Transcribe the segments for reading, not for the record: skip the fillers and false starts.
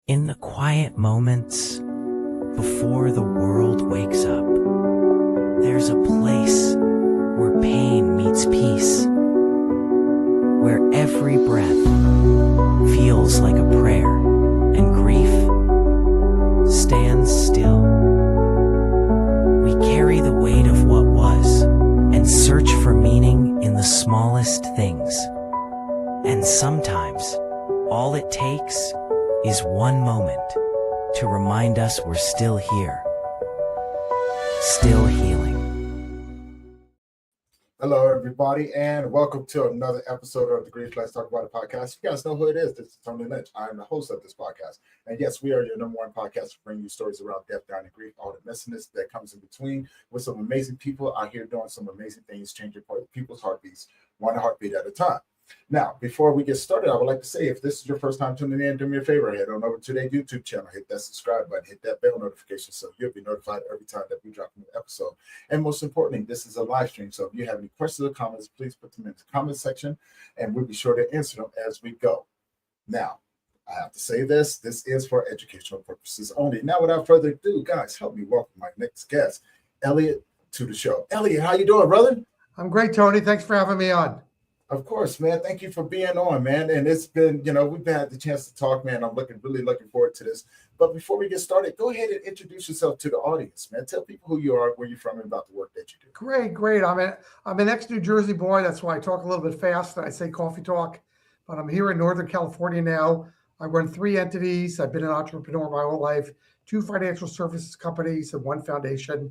In the quiet moments before the world wakes up, there's a place where pain meets peace, where every breath feels like a prayer and grief stands still. We carry the weight of what was and search for meaning in the smallest things. And sometimes all it takes is one moment to remind us we're still here, still healing. Hello, everybody, and welcome to another episode of the Grief Let's Talk About It podcast. You guys know who it is. This is Tony Lynch. I'm the host of this podcast. And yes, we are your number one podcast to bring you stories around death, dying, and grief, all the messiness that comes in between, with some amazing people out here doing some amazing things, changing people's heartbeats, one heartbeat at a time. Now, before we get started, I would like to say, if this is your first time tuning in, do me a favor, head on over to their YouTube channel, hit that subscribe button, hit that bell notification so you'll be notified every time that we drop a new episode. And most importantly, this is a live stream, so if you have any questions or comments, please put them in the comment section, and we'll be sure to answer them as we go. Now, I have to say this is for educational purposes only. Now, without further ado, guys, help me welcome my next guest, Elliot, to the show. Elliot, how you doing, brother? I'm great, Tony. Thanks for having me on. Of course, man. Thank you for being on, man. And it's been, we've had the chance to talk, man. I'm really looking forward to this. But before we get started, go ahead and introduce yourself to the audience, man. Tell people who you are, where you're from, and about the work that you do. Great. I'm an ex-New Jersey boy. That's why I talk a little bit fast and I say coffee talk. But I'm here in Northern California now. I run 3 entities. I've been an entrepreneur my whole life, 2 financial services companies and 1 foundation.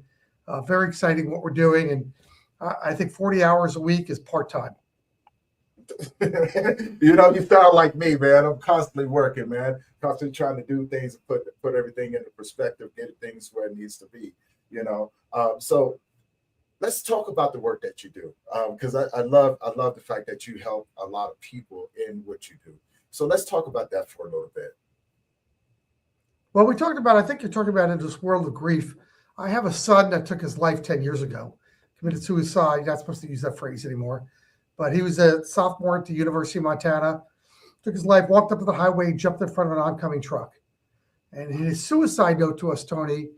Very exciting what we're doing. And I think 40 hours a week is part-time. You sound like me, man. I'm constantly working, man. Constantly trying to do things, put everything into perspective, get things where it needs to be. So let's talk about the work that you do, because I love the fact that you help a lot of people in what you do. So let's talk about that for a little bit. Well, I think you're talking about in this world of grief. I have a son that took his life 10 years ago, committed suicide. You're not supposed to use that phrase anymore. But he was a sophomore at the University of Montana, took his life, walked up to the highway, jumped in front of an oncoming truck. And in his suicide note to us, Tony,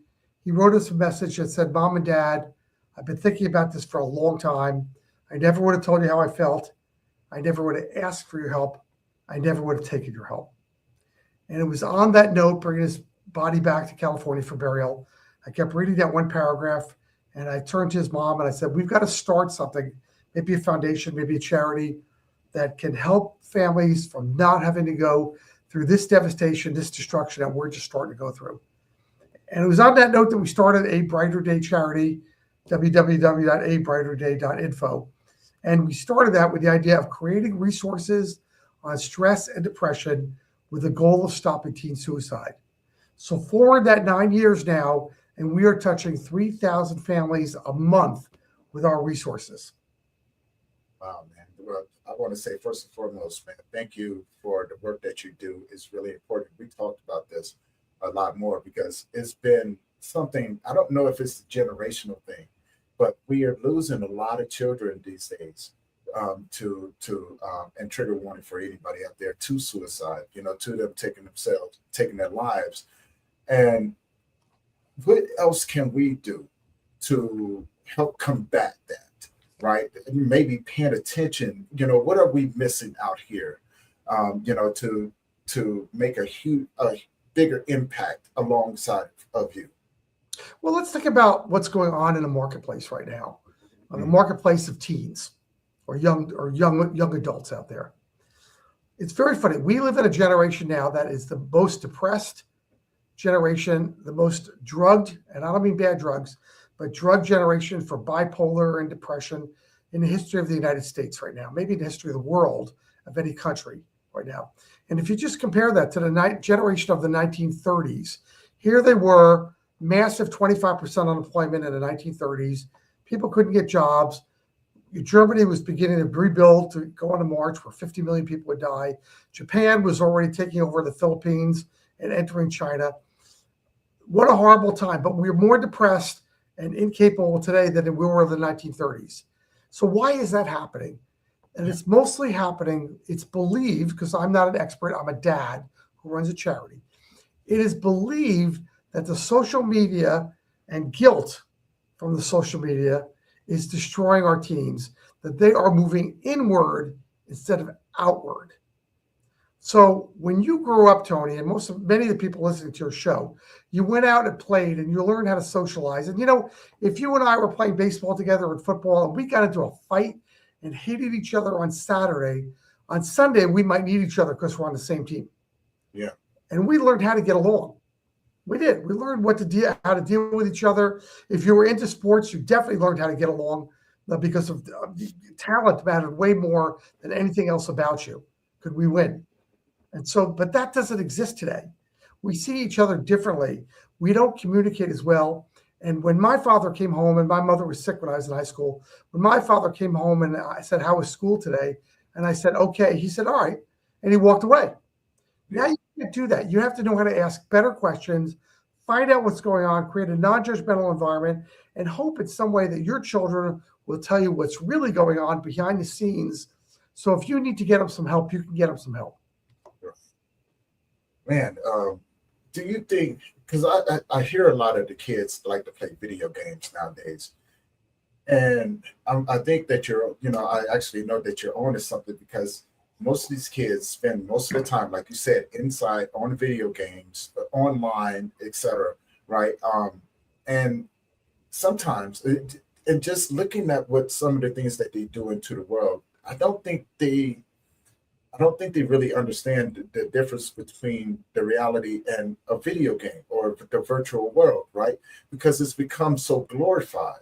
he wrote us a message that said, "Mom and Dad, I've been thinking about this for a long time. I never would have told you how I felt. I never would have asked for your help. I never would have taken your help." And it was on that note, bringing his body back to California for burial. I kept reading that one paragraph, and I turned to his mom and I said, "We've got to start something, maybe a foundation, maybe a charity that can help families from not having to go through this devastation, this destruction that we're just starting to go through." And it was on that note that we started A Brighter Day charity, www.abrighterday.info. And we started that with the idea of creating resources on stress and depression with the goal of stopping teen suicide. So forward that 9 years now, and we are touching 3,000 families a month with our resources. Wow, man. Well, I want to say first and foremost, man, thank you for the work that you do. It's really important. We talked about this a lot more because it's been something, I don't know if it's a generational thing, but we are losing a lot of children these days and trigger warning for anybody out there, to suicide, to them taking their lives. And what else can we do to help combat that? Right? Maybe paying attention, what are we missing out here, to make a bigger impact alongside of you? Well, let's think about what's going on in the marketplace right now, on the marketplace of teens or young adults out there. It's very funny. We live in a generation now that is the most depressed generation, the most drugged, and I don't mean bad drugs, but drug generation for bipolar and depression in the history of the United States right now, maybe in the history of the world, of any country right now. And if you just compare that to the generation of the 1930s, here they were, massive 25% unemployment in the 1930s. People couldn't get jobs. Germany was beginning to rebuild, to go on a march where 50 million people would die. Japan was already taking over the Philippines and entering China. What a horrible time, but we're more depressed and incapable today than we were in the 1930s. So why is that happening? And it's mostly happening, it's believed, because I'm not an expert, I'm a dad who runs a charity. It is believed that the social media and guilt from the social media is destroying our teens, that they are moving inward instead of outward. So when you grew up, Tony, and many of the people listening to your show, you went out and played and you learned how to socialize. And, if you and I were playing baseball together and football and we got into a fight and hated each other on Saturday, on Sunday, we might need each other because we're on the same team. Yeah. And we learned how to get along. We did. We learned how to deal with each other. If you were into sports, you definitely learned how to get along because of talent mattered way more than anything else about you. Could we win? And so, but that doesn't exist today. We see each other differently. We don't communicate as well. And when my father came home, and my mother was sick when I was in high school, when my father came home and I said, "How was school today?" And I said, "Okay." He said, "All right." And he walked away. Now you can't do that. You have to know how to ask better questions, find out what's going on, create a non-judgmental environment, and hope in some way that your children will tell you what's really going on behind the scenes. So if you need to get them some help, you can get them some help. Man, do you think, because I hear a lot of the kids like to play video games nowadays, and I think that I actually know that you're on to something, because most of these kids spend most of the time, like you said, inside on video games, online, etc. Right? And sometimes, and just looking at what some of the things that they do into the world, I don't think they really understand the difference between the reality and a video game or the virtual world, right? Because it's become so glorified.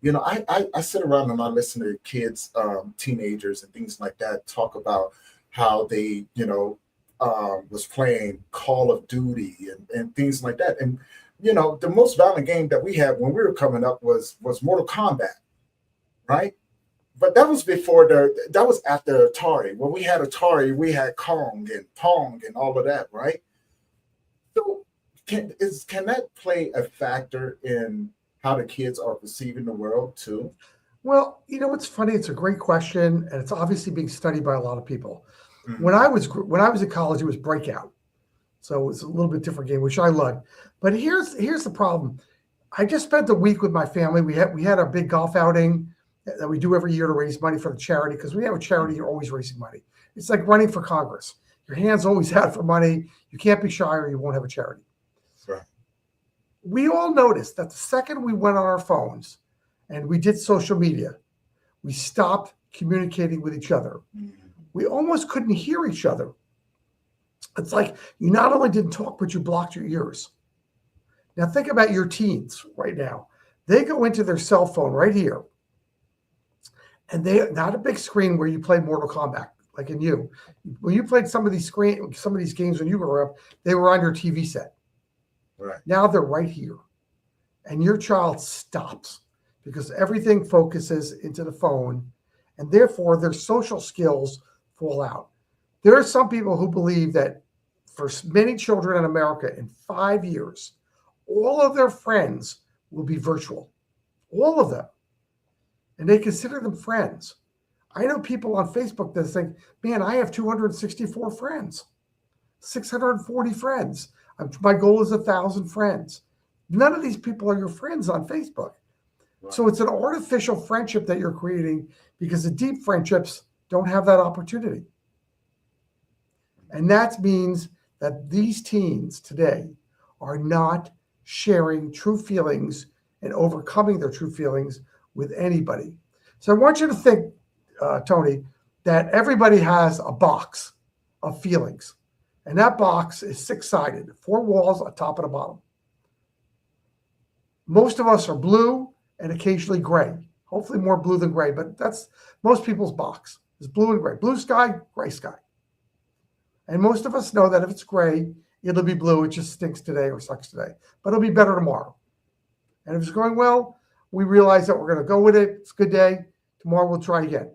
I sit around and I listen to kids, teenagers and things like that talk about how they, was playing Call of Duty and things like that. And, the most violent game that we had when we were coming up was Mortal Kombat, right? But that was that was after Atari. When we had Atari, we had Kong and Pong and all of that, right? So can that play a factor in how the kids are perceiving the world too? Well, it's funny. It's a great question, and it's obviously being studied by a lot of people. Mm-hmm. When I was in college, it was Breakout, so it was a little bit different game, which I loved. But here's the problem. I just spent a week with my family. We had our big golf outing that we do every year to raise money for the charity, because when you have a charity, you're always raising money. It's like running for Congress. Your hand's always out for money. You can't be shy or you won't have a charity. Right. We all noticed that the second we went on our phones and we did social media, we stopped communicating with each other. Mm-hmm. We almost couldn't hear each other. It's like you not only didn't talk, but you blocked your ears. Now think about your teens right now. They go into their cell phone right here, and they not a big screen where you play Mortal Kombat like in you. When you played some of these games when you grew up, they were on your TV set. Right. Now they're right here, and your child stops because everything focuses into the phone, and therefore their social skills fall out. There are some people who believe that for many children in America, in 5 years, all of their friends will be virtual, all of them. And they consider them friends. I know people on Facebook that think, man, I have 264 friends, 640 friends. My goal is 1,000 friends. None of these people are your friends on Facebook. Right. So it's an artificial friendship that you're creating, because the deep friendships don't have that opportunity. And that means that these teens today are not sharing true feelings and overcoming their true feelings with anybody. So I want you to think, Tony, that everybody has a box of feelings. And that box is 6-sided, 4 walls, a top and a bottom. Most of us are blue and occasionally gray. Hopefully more blue than gray, but that's most people's box is blue and gray. Blue sky, gray sky. And most of us know that if it's gray, it'll be blue. It just stinks today or sucks today, but it'll be better tomorrow. And if it's going well, we realize that we're going to go with it. It's a good day. Tomorrow we'll try again.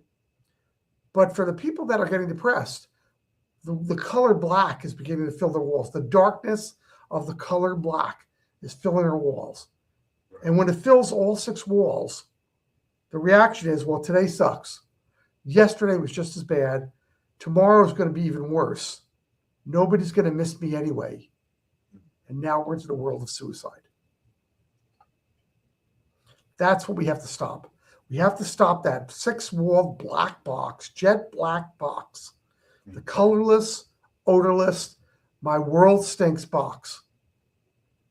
But for the people that are getting depressed, the color black is beginning to fill their walls. The darkness of the color black is filling their walls. And when it fills all 6 walls, the reaction is, well, today sucks. Yesterday was just as bad. Tomorrow is going to be even worse. Nobody's going to miss me anyway. And now we're into the world of suicide. That's what we have to stop. We have to stop that six-walled black box, jet black box, the colorless, odorless, my world stinks box.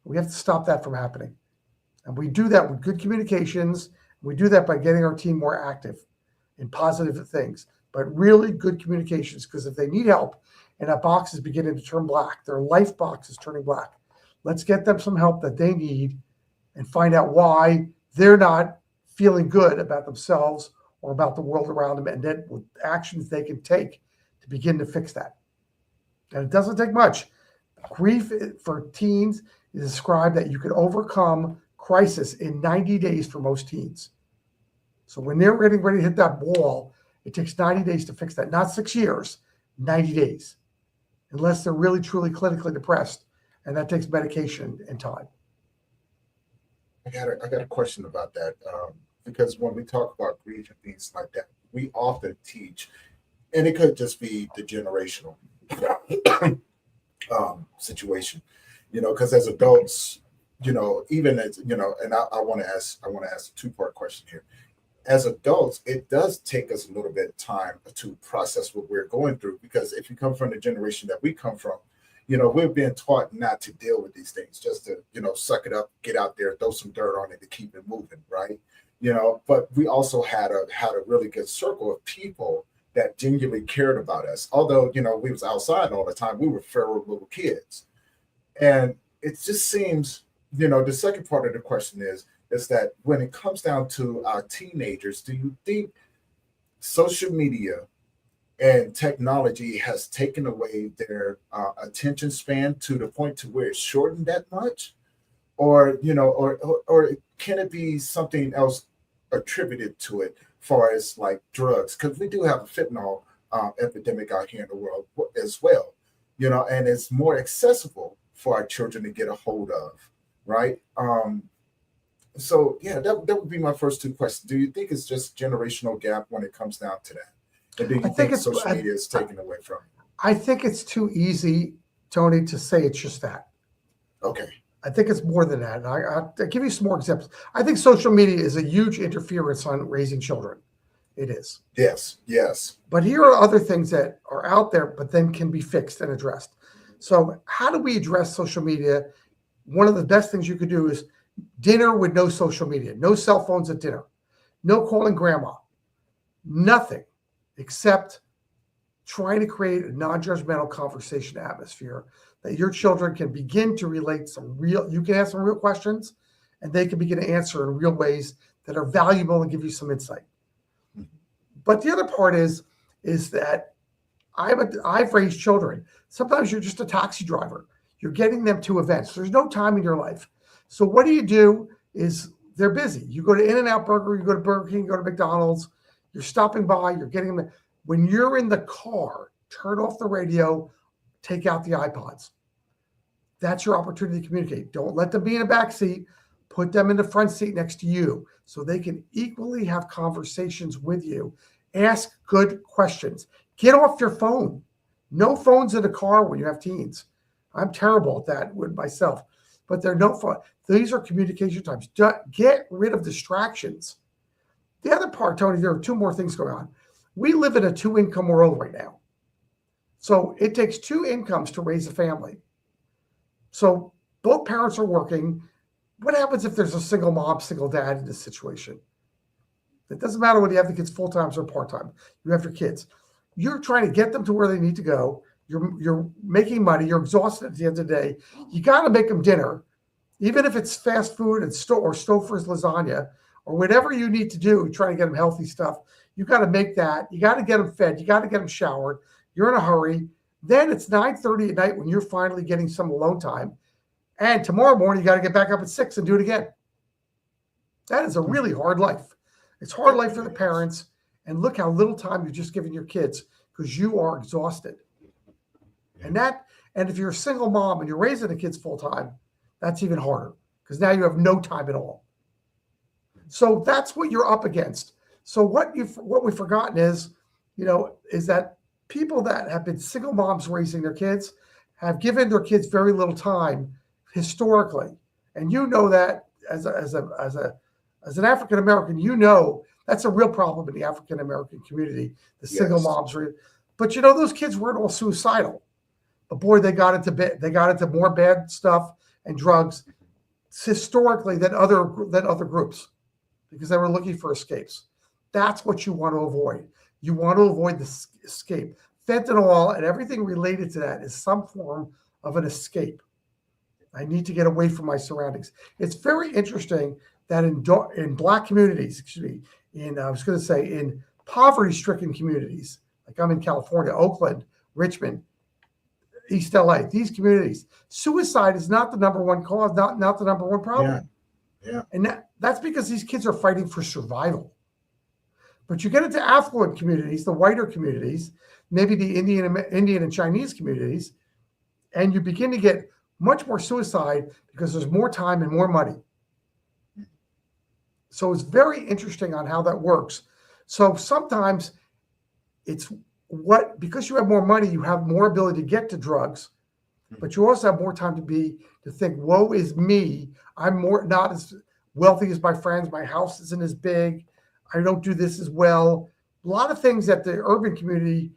We have to stop that from happening. And we do that with good communications. We do that by getting our team more active in positive things, but really good communications, because if they need help and that box is beginning to turn black, their life box is turning black, let's get them some help that they need and find out why they're not feeling good about themselves or about the world around them, and then with actions they can take to begin to fix that. And it doesn't take much. Grief for teens is described that you can overcome crisis in 90 days for most teens. So when they're getting ready to hit that wall, it takes 90 days to fix that. Not 6 years, 90 days, unless they're really, truly clinically depressed. And that takes medication and time. I got a question about that, because when we talk about grief and things like that, we often teach, and it could just be the generational situation, because as adults, even as and I want to ask a two-part question here. As adults, it does take us a little bit of time to process what we're going through, because if you come from the generation that we come from, we've been taught not to deal with these things, just to, suck it up, get out there, throw some dirt on it to keep it moving, right? But we also had a really good circle of people that genuinely cared about us. Although, we was outside all the time, we were feral little kids. And it just seems, the second part of the question is that when it comes down to our teenagers, do you think social media and technology has taken away their attention span to the point to where it's shortened that much? Or, or can it be something else attributed to it, far as like drugs? Because we do have a fentanyl epidemic out here in the world as well, and it's more accessible for our children to get a hold of, right? So yeah, that would be my first two questions. Do you think it's just generational gap when it comes down to that? And do you think social media is taken away from it? I think it's too easy, Tony, to say it's just that. Okay. I think it's more than that. And I'll give you some more examples. I think social media is a huge interference on raising children. It is. Yes. But here are other things that are out there, but then can be fixed and addressed. So how do we address social media? One of the best things you could do is dinner with no social media, no cell phones at dinner, no calling grandma, nothing except trying to create a non-judgmental conversation atmosphere that your children can begin to relate you can ask some real questions, and they can begin to answer in real ways that are valuable and give you some insight. Mm-hmm. But the other part is that I've raised children. Sometimes you're just a taxi driver. You're getting them to events. There's no time in your life. So what do is they're busy. You go to In-N-Out Burger, you go to Burger King, you go to McDonald's, you're stopping by, you're getting them. When you're in the car, turn off the radio, take out the iPods. That's your opportunity to communicate. Don't let them be in a back seat. Put them in the front seat next to you so they can equally have conversations with you. Ask good questions. Get off your phone. No phones in the car when you have teens. I'm terrible at that with myself, but they're no fun. These are communication times. Get rid of distractions. The other part, Tony, there are two more things going on. We live in a two-income world right now. So it takes two incomes to raise a family. So both parents are working. What happens if there's a single mom, single dad in this situation? It doesn't matter whether you have the kids full-time or part-time. You have your kids. You're trying to get them to where they need to go. You're making money. You're exhausted at the end of the day. You got to make them dinner, even if it's fast food and Stouffer's lasagna or whatever you need to do, trying to get them healthy stuff. You got to make that. You got to get them fed. You got to get them showered. You're in a hurry. Then it's 9:30 at night when you're finally getting some alone time. And tomorrow morning, you got to get back up at 6 and do it again. That is a really hard life. It's hard life for the parents. And look how little time you're just giving your kids because you are exhausted. And if you're a single mom and you're raising the kids full time, that's even harder because now you have no time at all. So that's what you're up against. So what we've forgotten is that people that have been single moms raising their kids have given their kids very little time historically, and you know that as an African American, you know that's a real problem in the African American community. The single Yes. moms are, but you know those kids weren't all suicidal. But boy, they got into more bad stuff and drugs historically than other groups because they were looking for escapes. That's what you want to avoid. You want to avoid the escape. Fentanyl and everything related to that is some form of an escape. I need to get away from my surroundings. It's very interesting that in Black communities, in poverty-stricken communities, like I'm in California, Oakland, Richmond, East LA, these communities, suicide is not the number one cause, not the number one problem. Yeah. And that's because these kids are fighting for survival. But you get into affluent communities, the whiter communities, maybe the Indian and Chinese communities, and you begin to get much more suicide because there's more time and more money. So it's very interesting on how that works. So sometimes it's because you have more money, you have more ability to get to drugs, but you also have more time to think, woe is me. I'm not as wealthy as my friends. My house isn't as big. I don't do this as well. A lot of things that the urban community,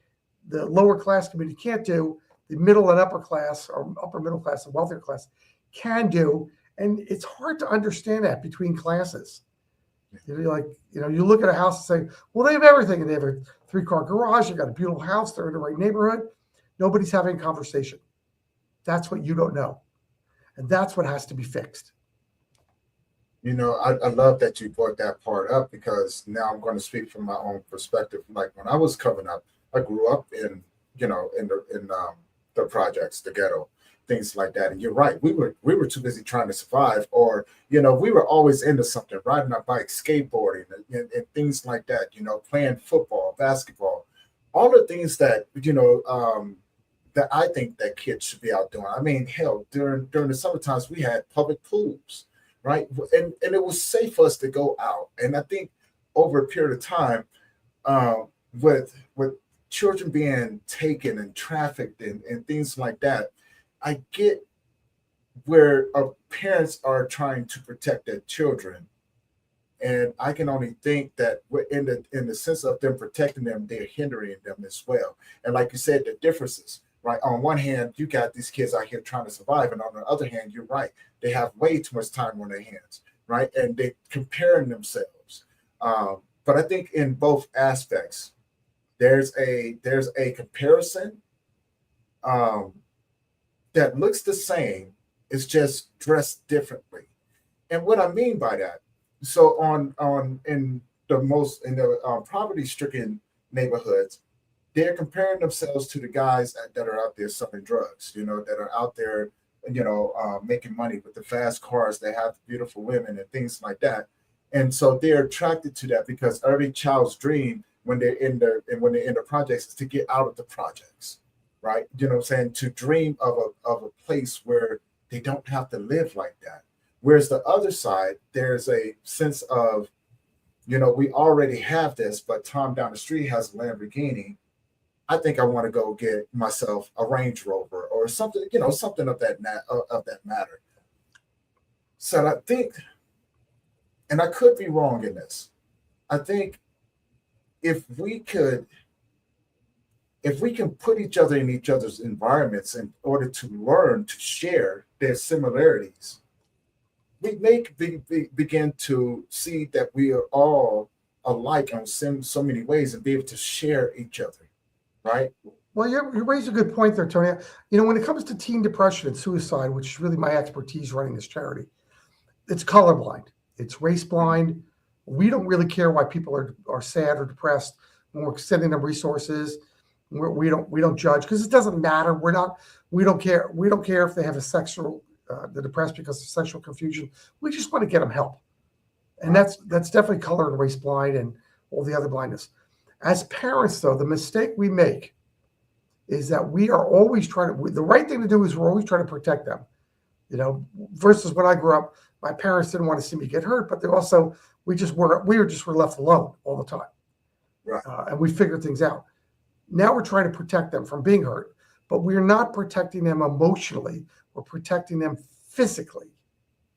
the lower class community can't do, the middle and upper class or upper middle class and wealthier class can do. And it's hard to understand that between classes. You look at a house and say, well, they have everything. And they have a 3-car garage. They got a beautiful house. They're in the right neighborhood. Nobody's having a conversation. That's what you don't know. And that's what has to be fixed. I love that you brought that part up because now I'm going to speak from my own perspective. Like when I was coming up, I grew up in the projects, the ghetto, things like that. And you're right. We were too busy trying to survive, or, we were always into something, riding our bikes, skateboarding and things like that, playing football, basketball, all the things that, that I think that kids should be out doing. I mean, hell, during the summer times, we had public pools, right? And it was safe for us to go out. And I think over a period of time, with children being taken and trafficked and things like that, I get where parents are trying to protect their children. And I can only think that in the sense of them protecting them, they're hindering them as well. And like you said, the differences, right? On one hand, you got these kids out here trying to survive. And on the other hand, you're right. They have way too much time on their hands, right? And they're comparing themselves. But I think in both aspects, there's a comparison that looks the same. It's just dressed differently. And what I mean by that, so in the poverty-stricken neighborhoods, they're comparing themselves to the guys that are out there selling drugs, that are out there, making money with the fast cars. They have beautiful women and things like that. And so they're attracted to that because every child's dream when they're in the projects is to get out of the projects, right? You know what I'm saying? To dream of a place where they don't have to live like that. Whereas the other side, there's a sense of, we already have this, but Tom down the street has a Lamborghini. I think I want to go get myself a Range Rover or something, something of that matter. So I think, and I could be wrong in this, I think if we can put each other in each other's environments in order to learn to share their similarities, we may begin to see that we are all alike in so many ways and be able to share each other, right? Well, you raised a good point there, Tony. When it comes to teen depression and suicide, which is really my expertise running this charity, it's colorblind. It's race blind. We don't really care why people are sad or depressed when we're sending them resources. We don't judge because it doesn't matter. We don't care. We don't care if they have they're depressed because of sexual confusion. We just want to get them help. And that's definitely color and race blind and all the other blindness. As parents, though, the mistake we make is that we are always the right thing to do is we're always trying to protect them. Versus when I grew up, my parents didn't want to see me get hurt, but we were left alone all the time. Right. And we figured things out. Now we're trying to protect them from being hurt, but we're not protecting them emotionally. We're protecting them physically.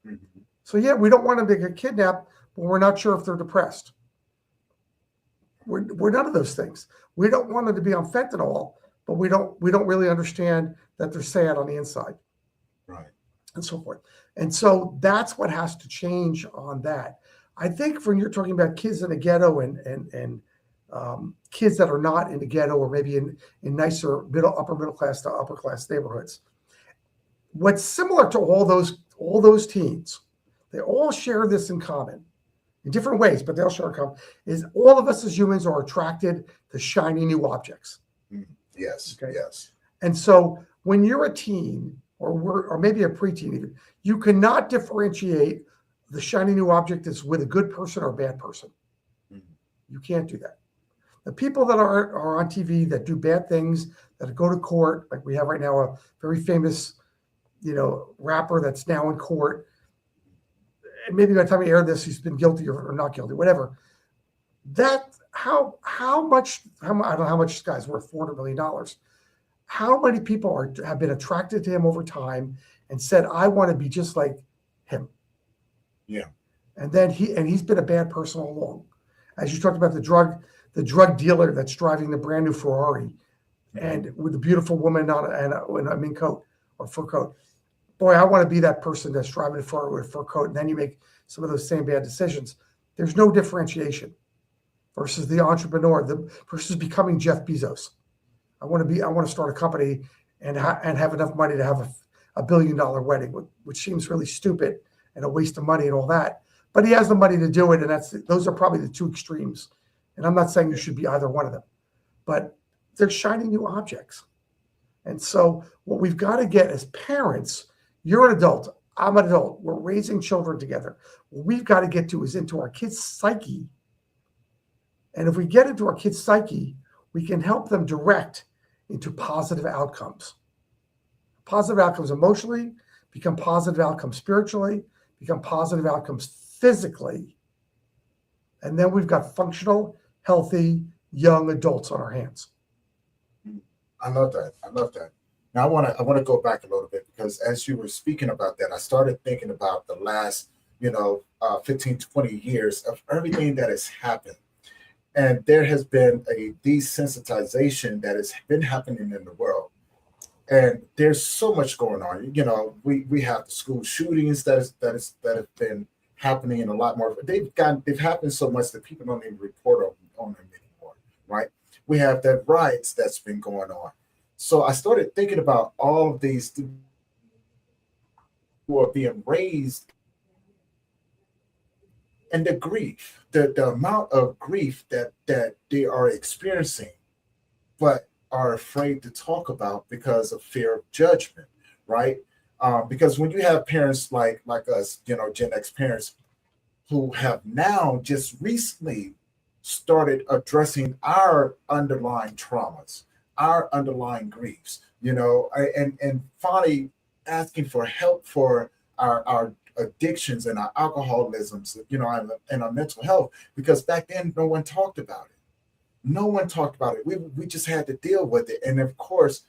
Mhm. So yeah, we don't want them to get kidnapped, but we're not sure if they're depressed. We're none of those things. We don't want them to be on fentanyl, but we don't really understand that they're sad on the inside. Right. And so forth. And so that's what has to change on that. I think when you're talking about kids in the ghetto and kids that are not in the ghetto or maybe in nicer upper middle class to upper class neighborhoods, what's similar to all those teens, they all share this in common in different ways, but they all share in common, is all of us as humans are attracted to shiny new objects. Yes. Okay. Yes. And so when you're a teen or maybe a preteen even, you cannot differentiate the shiny new object is with a good person or a bad person. Mhm. You can't do that. The people that are on TV that do bad things, that go to court, like we have right now, a very famous, rapper that's now in court. And maybe by the time we air this, he's been guilty or not guilty, whatever. That how much I don't know how much this guy's worth, $400 million. How many people have been attracted to him over time and said, I want to be just like him. Yeah. And then he's been a bad person all along. As you talked about the drug dealer that's driving the brand new Ferrari and with a beautiful woman in a mink coat or fur coat. Boy, I want to be that person that's driving a Ferrari with a fur coat. And then you make some of those same bad decisions. There's no differentiation versus the entrepreneur, versus becoming Jeff Bezos. I want to start a company and have enough money to have a $1 billion wedding, which seems really stupid and a waste of money and all that. But he has the money to do it, and those are probably the two extremes. And I'm not saying you should be either one of them, but they're shiny new objects. And so what we've got to get as parents, you're an adult, I'm an adult, we're raising children together. What we've got to get to is into our kids' psyche. And if we get into our kids' psyche, we can help them direct into positive outcomes. Positive outcomes emotionally, become positive outcomes spiritually, become positive outcomes physically. And then we've got functional, healthy, young adults on our hands. I love that. Now I want to go back a little bit, because as you were speaking about that, I started thinking about the last, 15, 20 years of everything that has happened. And there has been a desensitization that has been happening in the world. And there's so much going on. We have the school shootings that have been happening, and a lot more. They've happened so much that people don't even report on them anymore, right? We have the riots that's been going on. So I started thinking about all of these who are being raised, and the grief, the amount of grief that they are experiencing, but are afraid to talk about because of fear of judgment, right? Because when you have parents like us, Gen X parents, who have now just recently started addressing our underlying traumas, our underlying griefs, and finally asking for help for our addictions and our alcoholisms, and our mental health, because back then no one talked about it. No one talked about it. We just had to deal with it. And of course,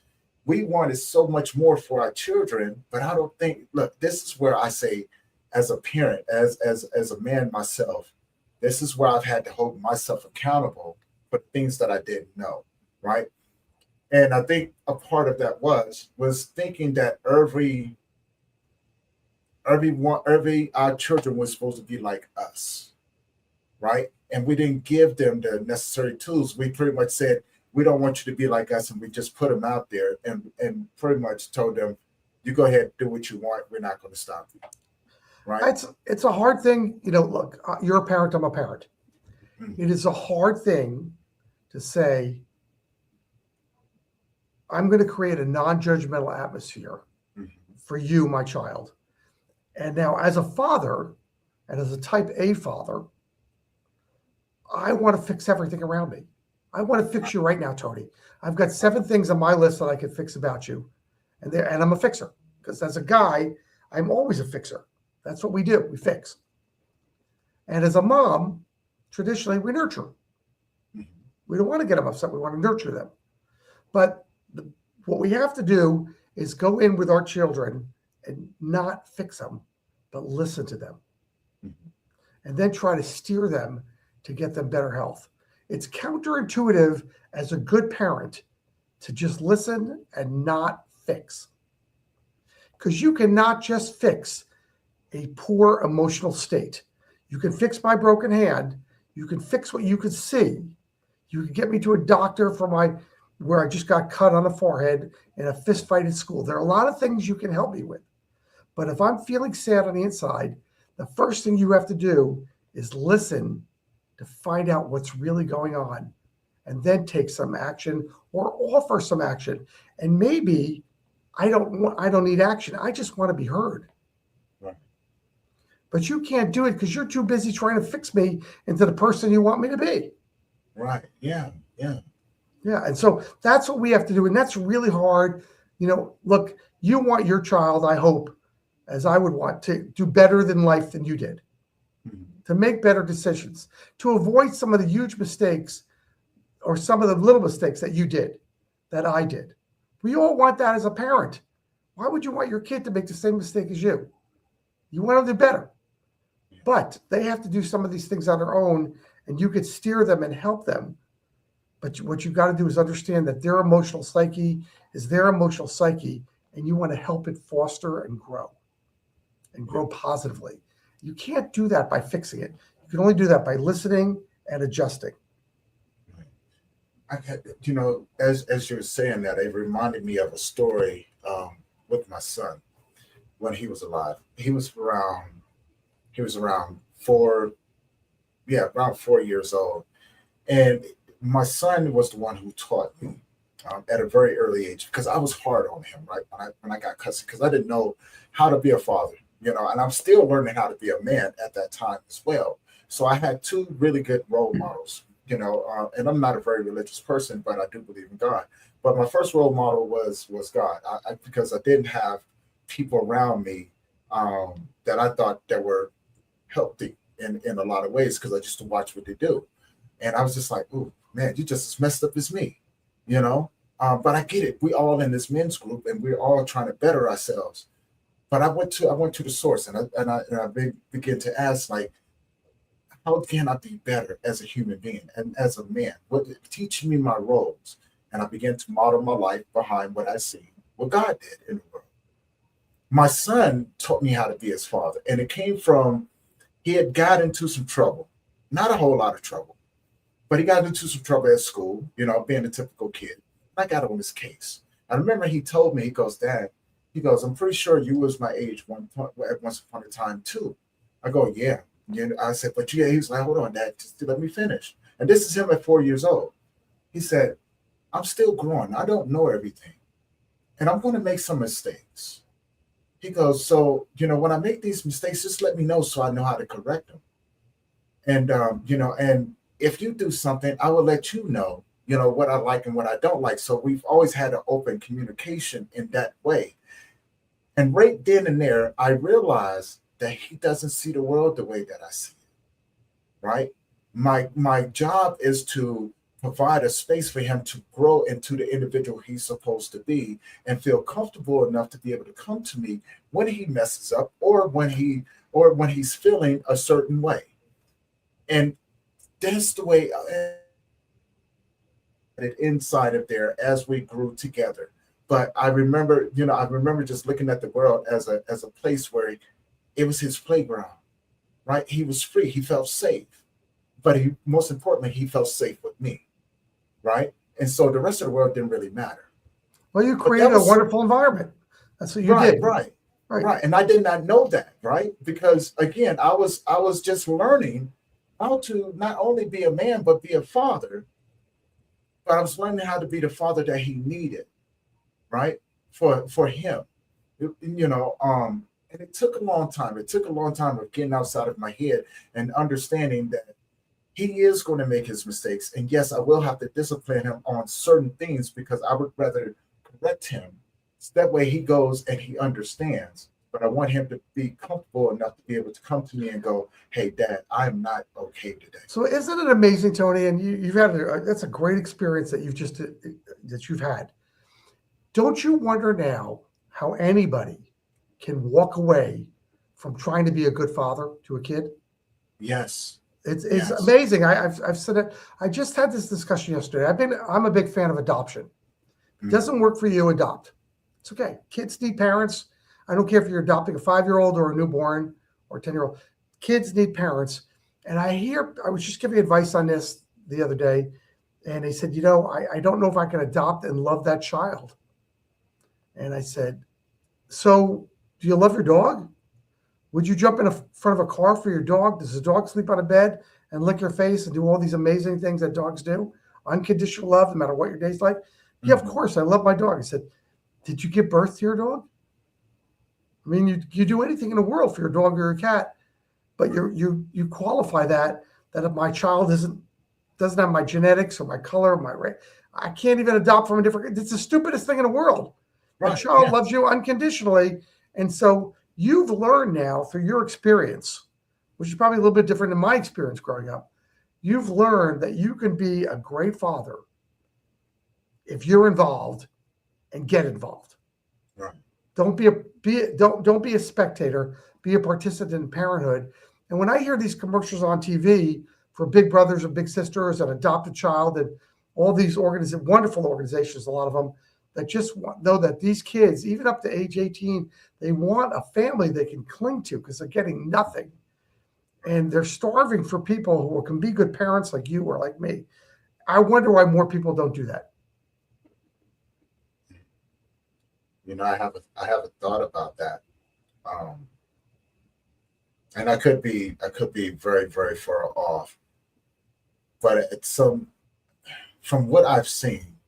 we wanted so much more for our children, but I don't think, look, this is where I say, as a parent, as a man myself, this is where I've had to hold myself accountable for things that I didn't know, right? And I think a part of that was thinking that our children was supposed to be like us, right? And we didn't give them the necessary tools. We pretty much said, we don't want you to be like us, and we just put them out there and pretty much told them, you go ahead, do what you want. We're not going to stop you, right? It's a hard thing. Look, you're a parent, I'm a parent. Mm-hmm. It is a hard thing to say, I'm going to create a non-judgmental atmosphere for you, my child. And now as a father, and as a type A father, I want to fix everything around me. I want to fix you right now, Tony. I've got 7 things on my list that I could fix about you. And I'm a fixer, because as a guy, I'm always a fixer. That's what we do. We fix. And as a mom, traditionally we nurture. We don't want to get them upset. We want to nurture them. But what we have to do is go in with our children and not fix them, but listen to them. Mhm. And then try to steer them to get them better health. It's counterintuitive as a good parent to just listen and not fix. Because you cannot just fix a poor emotional state. You can fix my broken hand. You can fix what you could see. You can get me to a doctor for where I just got cut on the forehead in a fist fight at school. There are a lot of things you can help me with. But if I'm feeling sad on the inside, the first thing you have to do is listen to find out what's really going on, and then take some action or offer some action. And maybe I don't need action. I just want to be heard. Right. But you can't do it because you're too busy trying to fix me into the person you want me to be. Right. Yeah. Yeah. Yeah. And so that's what we have to do. And that's really hard. Look, you want your child, I hope, as I would want, to do better than life than you did, to make better decisions, to avoid some of the huge mistakes or some of the little mistakes that you did, that I did. We all want that as a parent. Why would you want your kid to make the same mistake as you? You want them to do better. But they have to do some of these things on their own, and you could steer them and help them. But what you got to do is understand that their emotional psyche is their emotional psyche, and you want to help it foster and grow positively. You can't do that by fixing it. You can only do that by listening and adjusting. As you were saying that, it reminded me of a story with my son when he was alive. He was around 4 years old. And my son was the one who taught me at a very early age, because I was hard on him, right? When I got custody, because I didn't know how to be a father, and I'm still learning how to be a man at that time as well. So I had two really good role models, and I'm not a very religious person, but I do believe in God. But my first role model was God, because I didn't have people around me that I thought that were healthy in a lot of ways, because I used to watch what they do. And I was just like, ooh, man, you just as messed up as me, but I get it. We all in this men's group, and we're all trying to better ourselves. But I went to the source, and I began to ask, like, how can I be better as a human being and as a man? Teach me my roles. And I began to model my life behind what I see, what God did in the world. My son taught me how to be his father. And it came from, he had got into some trouble, not a whole lot of trouble, but he got into some trouble at school, being a typical kid. I got on his case. I remember he told me, he goes, Dad, I'm pretty sure you was my age at once upon a time too. I go, yeah. I said, but yeah, he was like, hold on, Dad, just let me finish. And this is him at 4 years old. He said, I'm still growing. I don't know everything. And I'm going to make some mistakes. He goes, so, when I make these mistakes, just let me know so I know how to correct them. And, and if you do something, I will let you know, what I like and what I don't like. So we've always had an open communication in that way. And right then and there, I realized that he doesn't see the world the way that I see it, right? My job is to provide a space for him to grow into the individual he's supposed to be and feel comfortable enough to be able to come to me when he messes up or when he's feeling a certain way. And that's the way inside of there as we grew together. But I remember just looking at the world as a place where it was his playground, right? He was free. He felt safe. But most importantly, he felt safe with me, right? And so the rest of the world didn't really matter. Well, you created a wonderful environment. That's what you did. Right. And I did not know that, right? Because again, I was just learning how to not only be a man, but be a father. But I was learning how to be the father that he needed, right? For him, and it took a long time. It took a long time of getting outside of my head and understanding that he is going to make his mistakes. And yes, I will have to discipline him on certain things because I would rather correct him. So that way he goes and he understands. But I want him to be comfortable enough to be able to come to me and go, hey, Dad, I'm not okay today. So isn't it amazing, Tony? And you've had that's a great experience that you've had. Don't you wonder now how anybody can walk away from trying to be a good father to a kid. Yes. It's Yes. amazing. I've said it. I just had this discussion yesterday. I'm a big fan of adoption. If it doesn't work for you, adopt. It's okay. Kids need parents. I don't care if you're adopting a 5-year-old or a newborn or a 10-year-old. Kids need parents. And I was just giving advice on this the other day, and they said, I don't know if I can adopt and love that child. And I said, so do you love your dog? Would you jump in front of a car for your dog? Does the dog sleep on a bed and lick your face and do all these amazing things that dogs do? Unconditional love, no matter what your day's like. Yeah, of course. I love my dog. I said, did you give birth to your dog? I mean, you do anything in the world for your dog or your cat, but you qualify that if my child doesn't have my genetics or my color, or my race, I can't even adopt from a different. It's the stupidest thing in the world. Right. A child loves you unconditionally, and so you've learned now through your experience, which is probably a little bit different than my experience growing up. You've learned that you can be a great father if you're involved and get involved. Right. Don't be a spectator. Be a participant in parenthood. And when I hear these commercials on TV for big brothers and big sisters and adopt a child and all these wonderful organizations, a lot of them that just know that these kids, even up to age 18, they want a family they can cling to because they're getting nothing. And they're starving for people who can be good parents like you or like me. I wonder why more people don't do that. I have a thought about that. And I could be very, very far off. But from what I've seen,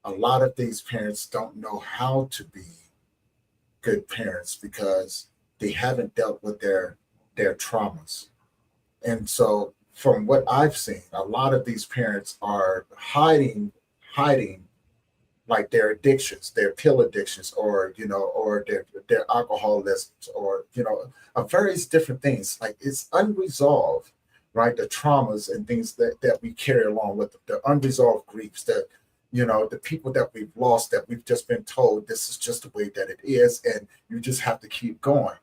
a lot of these parents don't know how to be good parents because they haven't dealt with their traumas. And so from what I've seen, a lot of these parents are hiding like their addictions, their pill addictions, or their alcoholism, or various different things. Like it's unresolved, right? The traumas and things that we carry along with them, the unresolved griefs, the people that we've lost, that we've just been told this is just the way that it is, and you just have to keep going.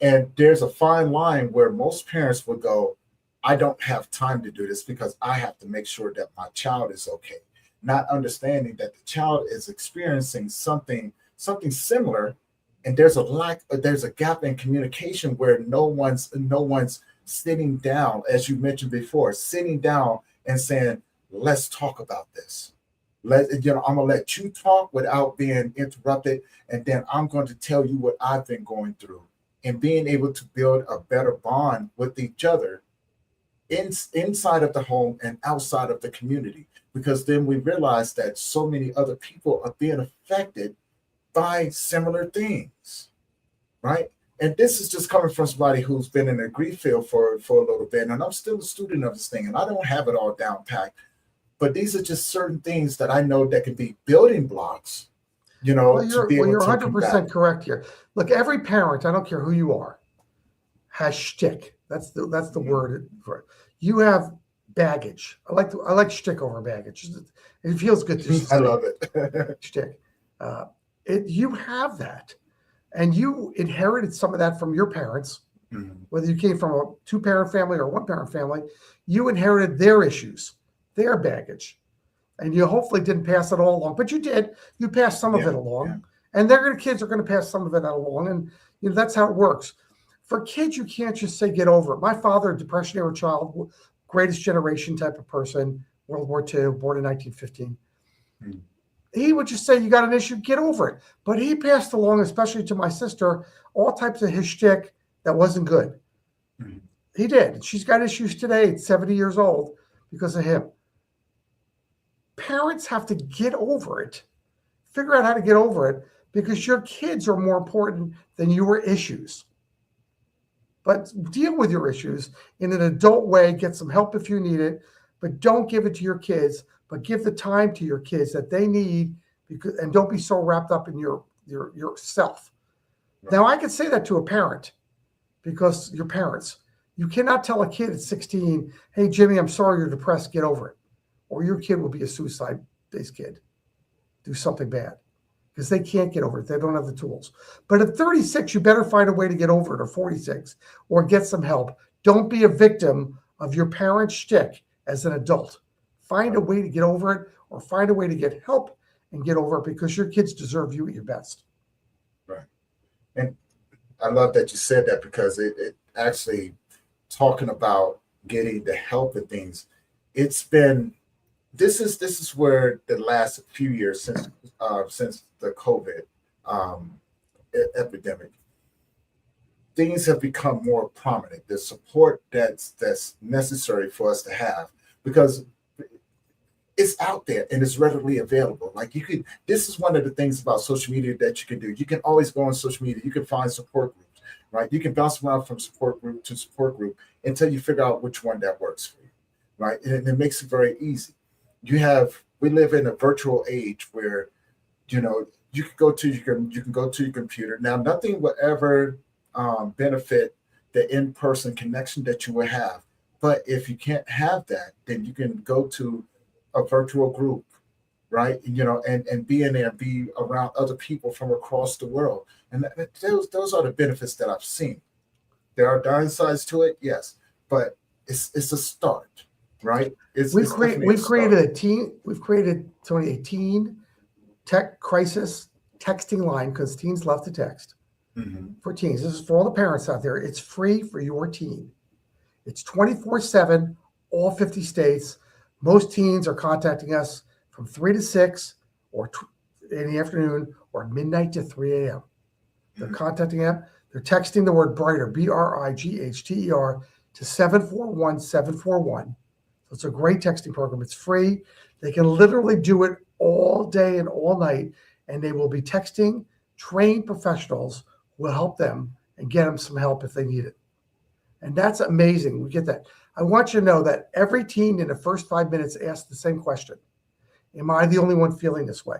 And there's a fine line where most parents would go, I don't have time to do this because I have to make sure that my child is okay. Not understanding that the child is experiencing something similar, and there's a gap in communication where no one's sitting down, as you mentioned before, sitting down and saying, let's talk about this. I'm gonna let you talk without being interrupted, and then I'm going to tell you what I've been going through, and being able to build a better bond with each other inside of the home and outside of the community. Because then we realize that so many other people are being affected by similar things, right? And this is just coming from somebody who's been in the grief field for a little bit, and I'm still a student of this thing, and I don't have it all down packed. But these are just certain things that I know that can be building blocks, You're to be able to 100% correct here. Look, every parent, I don't care who you are, has shtick. That's the word for it. You have baggage. I like shtick over baggage. It feels good to say. I love it. Shtick. You have that, and you inherited some of that from your parents. Mm-hmm. Whether you came from a 2-parent family or 1-parent family, you inherited their issues, their baggage, and you hopefully didn't pass it all along. But you did. You passed some of it along, and kids are going to pass some of it along, and that's how it works. For kids, you can't just say get over it. My father, a Depression-era child, greatest generation type of person, World War II, born in 1915. Mm. He would just say, you got an issue, get over it. But he passed along, especially to my sister, all types of his shtick that wasn't good. Mm. He did. She's got issues today at 70 years old because of him. Parents have to get over it. Figure out how to get over it, because your kids are more important than your issues. But deal with your issues in an adult way. Get some help if you need it, but don't give it to your kids. But give the time to your kids that they need, and don't be so wrapped up in yourself. Right. Now, I could say that to a parent because you're parents. You cannot tell a kid at 16, "Hey, Jimmy, I'm sorry you're depressed. Get over it," or your kid will be a suicide-based kid, do something bad. because they can't get over it. They don't have the tools. But at 36, you better find a way to get over it, or 46, or get some help. Don't be a victim of your parents' shtick as an adult. Find a way to get over it, or find a way to get help and get over it, because your kids deserve you at your best. Right. And I love that you said that, because it actually, talking about getting the help and things, it's been, this is where the last few years since the COVID epidemic, things have become more prominent. The support that's necessary for us to have, because it's out there and it's readily available. Like, you could, this is one of the things about social media that you can do. You can always go on social media. You can find support groups, right? You can bounce around from support group to support group until you figure out which one that works for you, right? And it makes it very easy. We live in a virtual age where, you can go to your computer. Now, nothing will ever benefit the in-person connection that you will have. But if you can't have that, then you can go to a virtual group, right? And be in there and be around other people from across the world. And those are the benefits that I've seen. There are downsides to it, yes, but it's a start, right? We've created a teen. We've created, Tony, a teen tech crisis texting line, because teens love to text. For teens. This is for all the parents out there. It's free for your teen. It's 24/7, all 50 states. Most teens are contacting us from 3 to 6, or in the afternoon, or midnight to 3 a.m. They're contacting them. They're texting the word brighter, BRIGHTER, to 741-741. So it's a great texting program. It's free. They can literally do it all day and all night, and they will be texting trained professionals who will help them and get them some help if they need it. And that's amazing. We get that. I want you to know that every teen in the first 5 minutes asks the same question. Am I the only one feeling this way?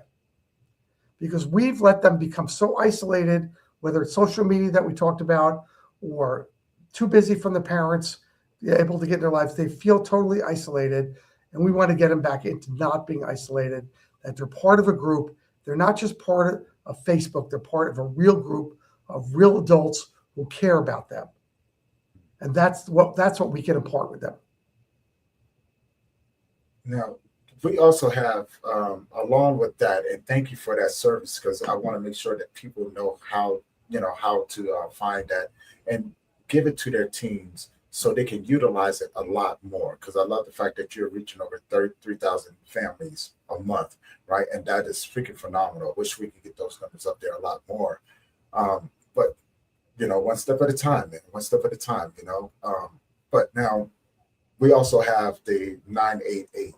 Because we've let them become so isolated, whether it's social media that we talked about, or too busy from the parents, able to get in their lives. They feel totally isolated. And we want to get them back into not being isolated, that they're part of a group. They're not just part of Facebook. They're part of a real group of real adults who care about them. And that's what we can impart with them. Now, we also have, along with that, and thank you for that service, because I want to make sure that people know how to find that and give it to their teens so they can utilize it a lot more. Because I love the fact that you're reaching over 33,000 families a month, right? And that is freaking phenomenal. I wish we could get those numbers up there a lot more. But one step at a time, man. One step at a time, But now we also have the 988.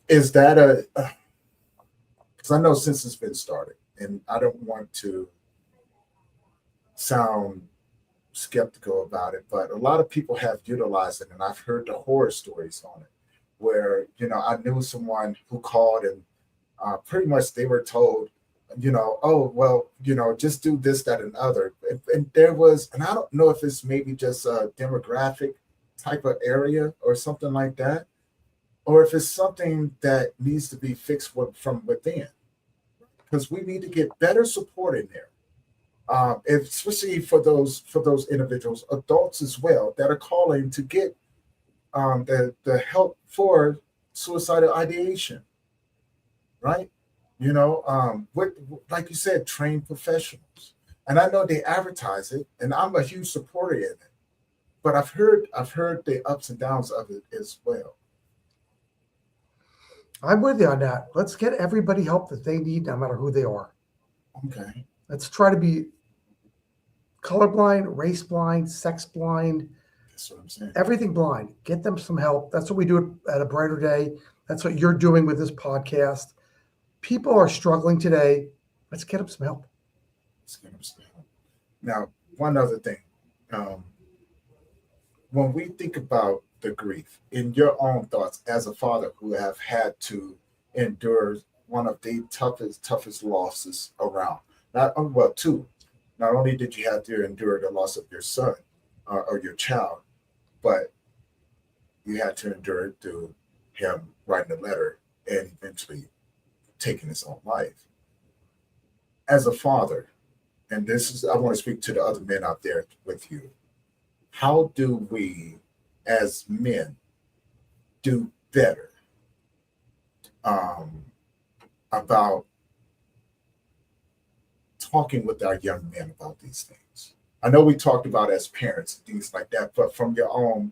Is that because I know since it's been started, and I don't want to sound skeptical about it, but a lot of people have utilized it, and I've heard the horror stories on it, where, I knew someone who called and pretty much they were told, oh, well, just do this, that, and other. And there was, and I don't know if it's maybe just a demographic type of area or something like that, or if it's something that needs to be fixed from within, because we need to get better support in there, especially for those individuals, adults as well, that are calling to get the help for suicidal ideation, right? Like you said, trained professionals, and I know they advertise it, and I'm a huge supporter in it. But I've heard the ups and downs of it as well. I'm with you on that. Let's get everybody help that they need, no matter who they are. Okay. Let's try to be colorblind, race blind, sex blind. That's what I'm saying. Everything blind. Get them some help. That's what we do at A Brighter Day. That's what you're doing with this podcast. People are struggling today. Let's get them some help. Now, one other thing. When we think about the grief, in your own thoughts as a father who have had to endure one of the toughest losses around, two. Not only did you have to endure the loss of your son or your child, but you had to endure it through him writing a letter and eventually taking his own life. as a father, and I want to speak to the other men out there with you. How do we, as men, do better about talking with our young men about these things? I know we talked about as parents and things like that, but from your own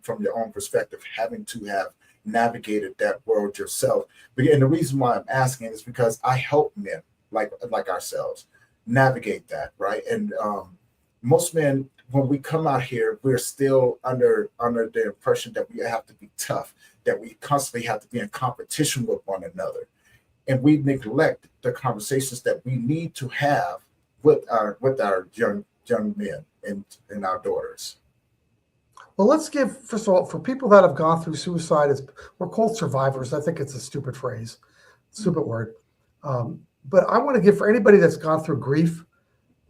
perspective, having to have navigated that world yourself. And the reason why I'm asking is because I help men like ourselves navigate that, right? And most men, when we come out here, we're still under the impression that we have to be tough, that we constantly have to be in competition with one another, and we neglect the conversations that we need to have with our young men and our daughters. Well, let's give, first of all, for people that have gone through suicide, we're called survivors. I think it's a stupid phrase, stupid word. But I want to give, for anybody that's gone through grief,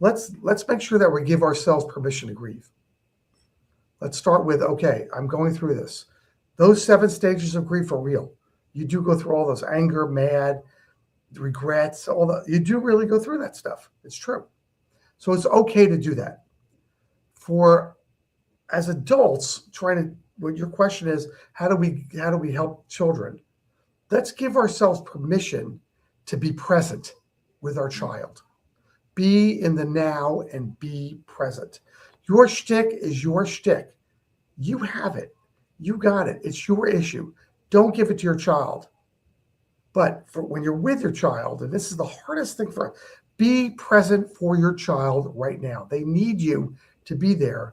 let's make sure that we give ourselves permission to grieve. Let's start with, okay, I'm going through this. Those 7 stages of grief are real. You do go through all those: anger, mad, regrets, you do really go through that stuff. It's true. So it's okay to do that. As adults, what your question is, how do we help children? Let's give ourselves permission to be present with our child. Be in the now and be present. Your shtick is your shtick. You have it. You got it. It's your issue. Don't give it to your child. But when you're with your child, and this is the hardest thing be present for your child right now. They need you to be there,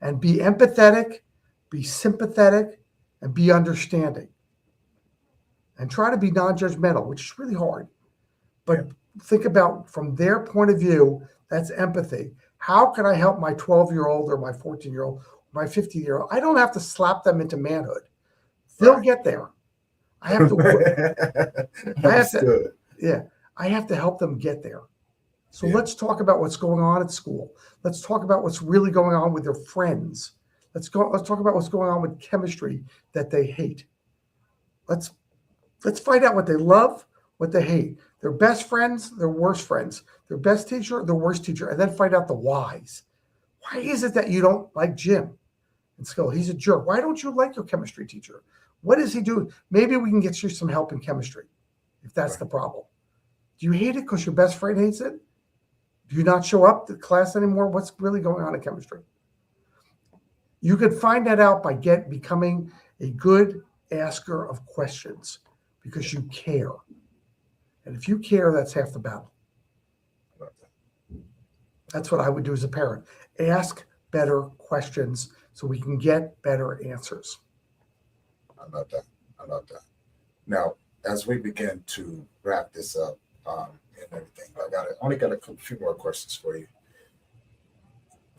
and be empathetic, be sympathetic, and be understanding. And try to be non-judgmental, which is really hard. But think about, from their point of view, that's empathy. How can I help my 12-year-old or my 14-year-old, my 15-year-old? I don't have to slap them into manhood. They'll get there. I have to work. I have to help them get there. So let's talk about what's going on at school. Let's talk about what's really going on with their friends. Let's talk about what's going on with chemistry that they hate. Let's find out what they love, what they hate. Their best friends, their worst friends. Their best teacher, their worst teacher. And then find out the whys. Why is it that you don't like Jim in school? He's a jerk. Why don't you like your chemistry teacher? What is he doing? Maybe we can get you some help in chemistry, if that's the problem. Do you hate it because your best friend hates it? Do you not show up to class anymore? What's really going on in chemistry? You could find that out by becoming a good asker of questions, because you care. And if you care, that's half the battle. That's what I would do as a parent. Ask better questions so we can get better answers. I love that. Now, as we begin to wrap this up and everything, I only got a few more questions for you.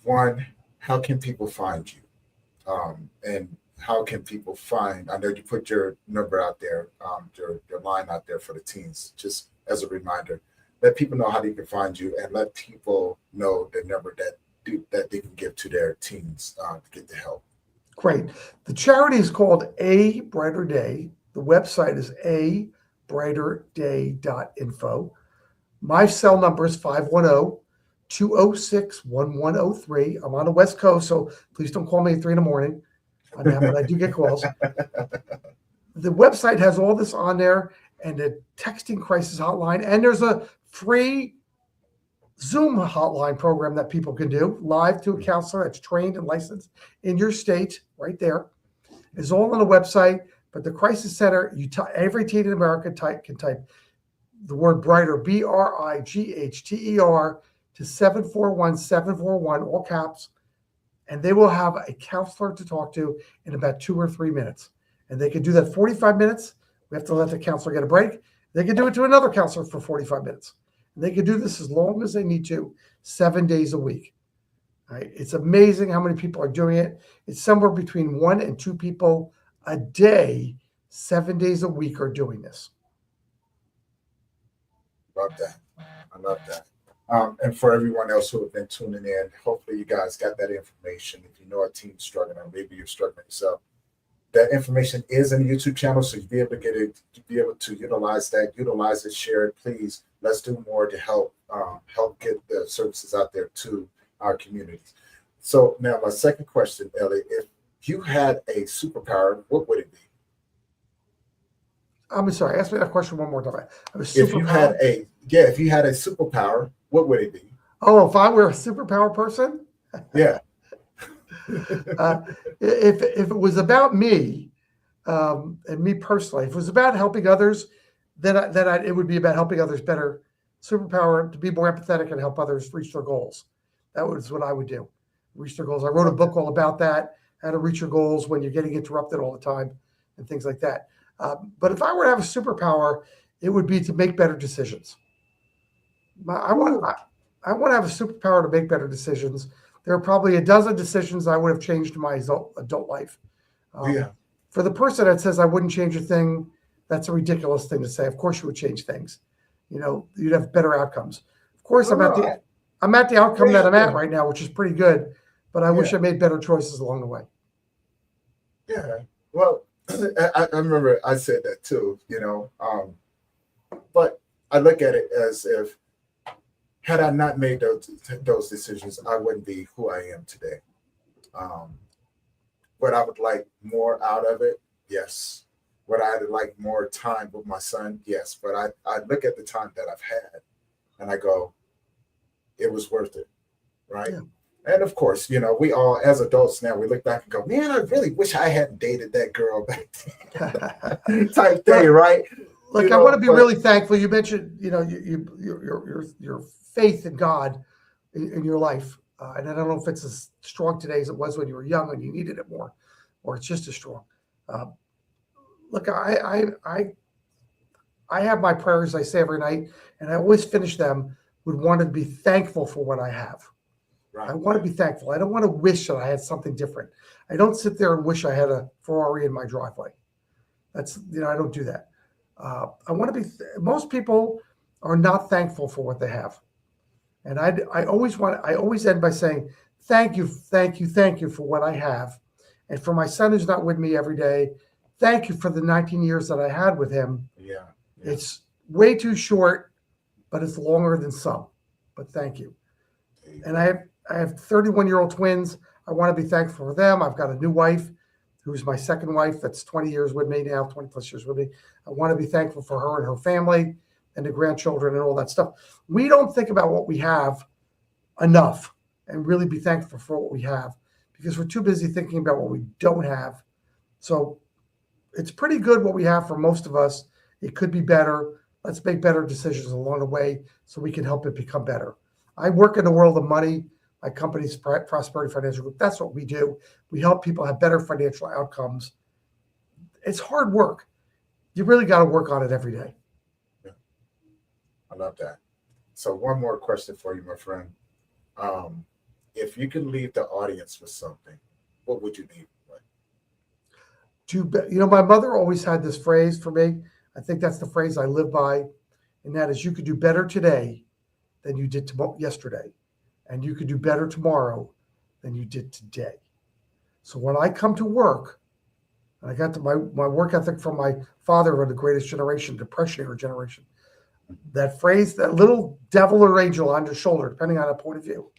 One, how can people find you? And how can people find, I know you put your number out there, your line out there for the teens, just as a reminder. Let people know how they can find you, and let people know the number that they can give to their teens to get the help. Great. The charity is called A Brighter Day. The website is abrighterday.info. My cell number is 510-206-1103. I'm on the West Coast, so please don't call me at 3 a.m. But I do get calls. The website has all this on there, and the texting crisis hotline, and there's a free Zoom hotline program that people can do live to a counselor that's trained and licensed in your state. Right there, it's all on the website. But the crisis center, every teen in America can type the word brighter, BRIGHTER, to 741-741, all caps, and they will have a counselor to talk to in about 2 or 3 minutes. And they can do that 45 minutes. We have to let the counselor get a break. They can do it to another counselor for 45 minutes. And they can do this as long as they need to, 7 days a week. Right? It's amazing how many people are doing it. It's somewhere between 1 and 2 people a day, 7 days a week are doing this. Love that. I love that. And for everyone else who have been tuning in, hopefully you guys got that information. If you know a team struggling, or maybe you're struggling yourself, That information is in the YouTube channel, so you'll be able to get it, to be able to utilize it, share it. Please, let's do more to help get the services out there to our communities. So now my second question, Elliot, if you had a superpower, what would it be? I'm sorry, ask me that question one more time. If you had a superpower, what would it be? Oh, if I were a superpower person? Yeah. If it was about me, and me personally, if it was about helping others, then it would be about helping others better. Superpower to be more empathetic and help others reach their goals. That was what I would do. Reach their goals. I wrote a book all about that, how to reach your goals when you're getting interrupted all the time and things like that. But if I were to have a superpower, it would be to make better decisions. I want to have a superpower to make better decisions. There are probably a dozen decisions I would have changed in my adult life. For the person that says I wouldn't change a thing, that's a ridiculous thing to say. Of course you would change things. You'd have better outcomes. Of course, I'm at the outcome that I'm at right now, which is pretty good, but I wish I made better choices along the way. Yeah. Well, I remember I said that too, but I look at it as if had I not made those decisions, I wouldn't be who I am today. Would I would like more out of it? Yes. Would I like more time with my son? Yes. But I look at the time that I've had and I go, it was worth it. Right. Yeah. And of course, we all, as adults now, we look back and go, man, I really wish I hadn't dated that girl back then. Type thing, right? Look, I want to be really thankful. You mentioned, your faith in God in your life. And I don't know if it's as strong today as it was when you were young and you needed it more, or it's just as strong. Look, I have my prayers I say every night, and I always finish them with wanting to be thankful for what I have. Right. I want to be thankful. I don't want to wish that I had something different. I don't sit there and wish I had a Ferrari in my driveway. That's, I don't do that. I want to be, most people are not thankful for what they have. And I always end by saying, thank you for what I have. And for my son who's not with me every day, thank you for the 19 years that I had with him. Yeah. It's way too short, but it's longer than some. But thank you. And I have 31-year-old twins. I want to be thankful for them. I've got a new wife who's my second wife that's 20 years with me now, 20 plus years with me. I want to be thankful for her and her family and the grandchildren and all that stuff. We don't think about what we have enough and really be thankful for what we have because we're too busy thinking about what we don't have. So it's pretty good what we have for most of us. It could be better. Let's make better decisions along the way so we can help it become better. I work in the world of money. My company's Prosperity Financial Group. That's what we do. We help people have better financial outcomes. It's hard work. You really got to work on it every day. Yeah. I love that. So one more question for you, my friend. If you could leave the audience with something, what would you leave with? My mother always had this phrase for me. I think that's the phrase I live by. And that is, you could do better today than you did yesterday. And you could do better tomorrow than you did today. So when I come to work, and I got to my work ethic from my father of the greatest generation, Depression era generation, that phrase, that little devil or angel on your shoulder, depending on a point of view,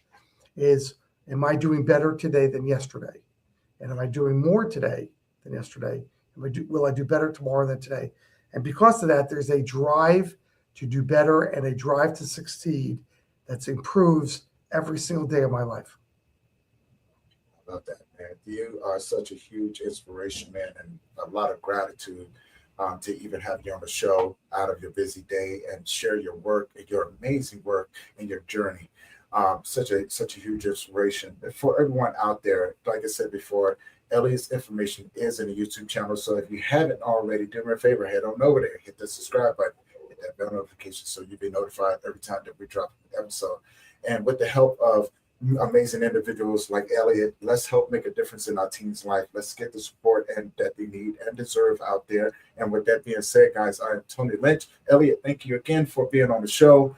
is, am I doing better today than yesterday? And am I doing more today than yesterday? Will I do better tomorrow than today? And because of that, there's a drive to do better and a drive to succeed that improves every single day of my life. I love that, man. You are such a huge inspiration, man, and a lot of gratitude to even have you on the show out of your busy day and share your work, your amazing work, and your journey. Such a huge inspiration for everyone out there. Like I said before, Elliot's information is in the YouTube channel. So if you haven't already, do me a favor, head on over there, hit the subscribe button, hit that bell notification so you'll be notified every time that we drop an episode. And with the help of amazing individuals like Elliot, let's help make a difference in our teens' life. Let's get the support and that they need and deserve out there. And with that being said, guys, I'm Tony Lynch. Elliot, thank you again for being on the show.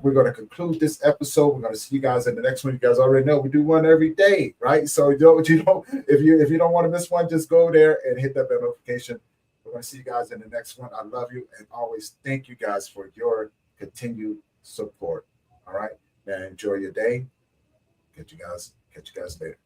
We're going to conclude this episode. We're going to see you guys in the next one. You guys already know we do one every day, right? So if you don't want to miss one, just go there and hit that bell notification. We're going to see you guys in the next one. I love you, and always thank you guys for your continued support. All right, man. Enjoy your day. Catch you guys later.